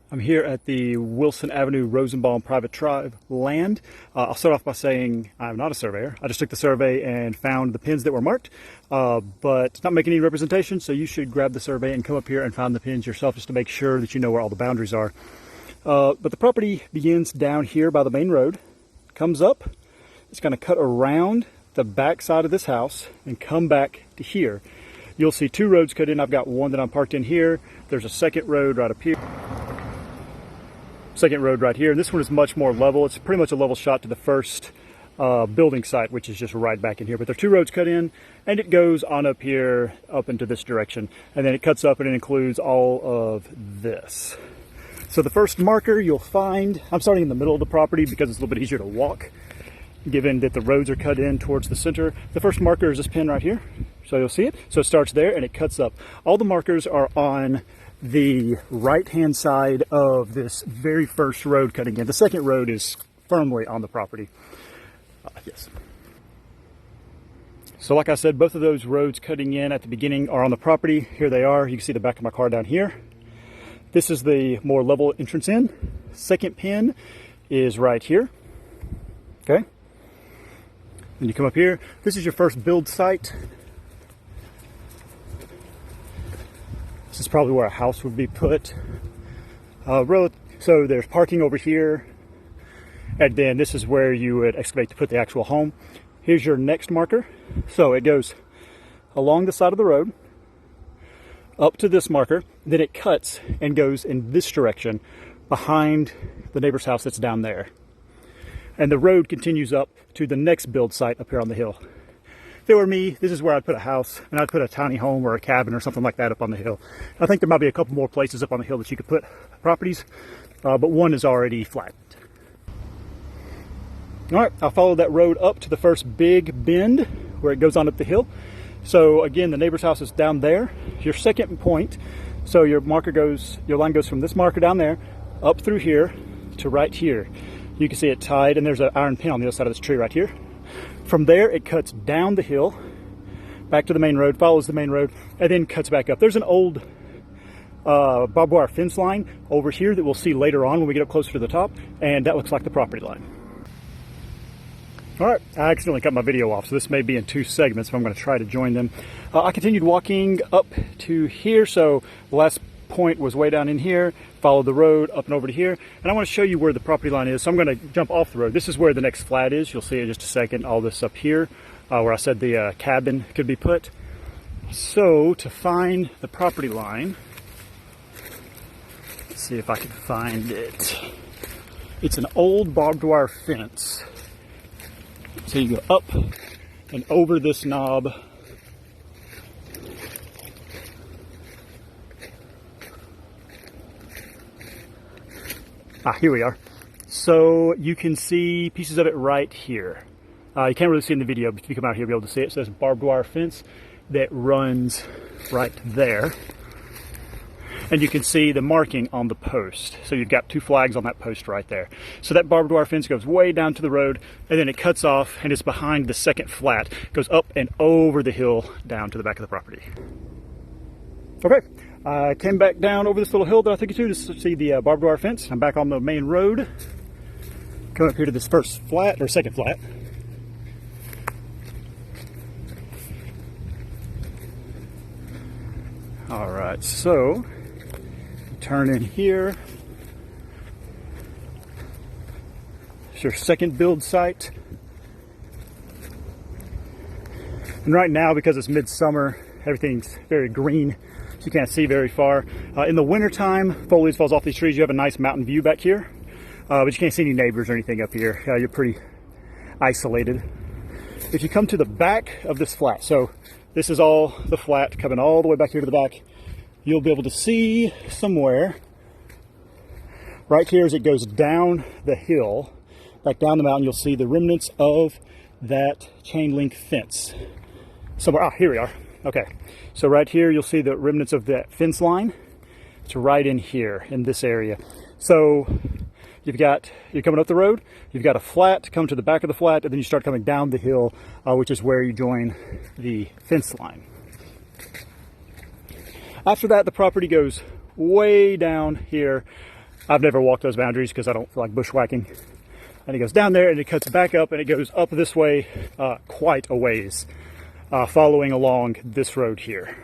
I'm here at the Wilson Avenue Rosenbaum Private Tribe land. I'll start off by saying I'm not a surveyor. I just took the survey and found the pins that were marked, but not making any representation, so you should grab the survey and come up here and find the pins yourself just to make sure that you know where all the boundaries are. But the property begins down here by the main road, comes up, it's going to cut around the back side of this house and come back to here. You'll see two roads cut in. I've got one that I'm parked in here. There's a second road right up here. Second road right here, and this one is much more level. It's pretty much a level shot to the first building site, which is just right back in here. But there are two roads cut in, and it goes on up here, up into this direction, and then it cuts up and it includes all of this. So the first marker you'll find, I'm starting in the middle of the property because it's a little bit easier to walk, given that the roads are cut in towards the center. The first marker is this pin right here, so you'll see it. So it starts there and it cuts up. All the markers are on the right-hand side of this very first road cutting in. The second road is firmly on the property. Yes. So like I said, both of those roads cutting in at the beginning are on the property. Here they are. You can see the back of my car down here. This is the more level entrance in. Second pin is right here. Okay. Then you come up here. This is your first build site. This is probably where a house would be put. So there's parking over here, and then this is where you would excavate to put the actual home. Here's your next marker. So it goes along the side of the road, up to this marker, then it cuts and goes in this direction behind the neighbor's house that's down there. And the road continues up to the next build site up here on the hill. If it were me, this is where I'd put a house, and I'd put a tiny home or a cabin or something like that up on the hill. I think there might be a couple more places up on the hill that you could put properties, but one is already flattened. All right, I'll follow that road up to the first big bend where it goes on up the hill. So again, the neighbor's house is down there. Your second point, so your line goes from this marker down there up through here to right here. You can see it tied, and there's an iron pin on the other side of this tree right here. From there, it cuts down the hill, back to the main road, follows the main road, and then cuts back up. There's an old barbed wire fence line over here that we'll see later on when we get up closer to the top, and that looks like the property line. All right, I accidentally cut my video off, so this may be in two segments, but I'm going to try to join them. I continued walking up to here, so the last point was way down in here, followed the road up and over to here, and I want to show you where the property line is. So I'm going to jump off the road. This is where the next flat is. You'll see in just a second all this up here where I said the cabin could be put. So to find the property line, let's see if I can find it. It's an old barbed wire fence. So you go up and over this knob. Here we are. So you can see pieces of it right here. You can't really see in the video, but if you come out here, you'll be able to see it. So there's a barbed wire fence that runs right there. And you can see the marking on the post. So you've got two flags on that post right there. So that barbed wire fence goes way down to the road, and then it cuts off and is behind the second flat. It goes up and over the hill down to the back of the property. Okay. I came back down over this little hill that I took you to see the barbed wire fence. I'm back on the main road. Come up here to this first flat, or second flat. All right, so turn in here. It's your second build site. And right now, because it's midsummer, everything's very green. You can't see very far. In the wintertime, foliage falls off these trees. You have a nice mountain view back here, but you can't see any neighbors or anything up here. You're pretty isolated. If you come to the back of this flat, so this is all the flat coming all the way back here to the back, you'll be able to see somewhere right here as it goes down the hill, back down the mountain, you'll see the remnants of that chain link fence. Somewhere, here we are. Okay, so right here you'll see the remnants of that fence line. It's right in here, in this area. So you're coming up the road, you've got a flat, come to the back of the flat, and then you start coming down the hill, which is where you join the fence line. After that, the property goes way down here I've never walked those boundaries because I don't feel like bushwhacking. And it goes down there and it cuts back up and it goes up this way quite a ways, following along this road here.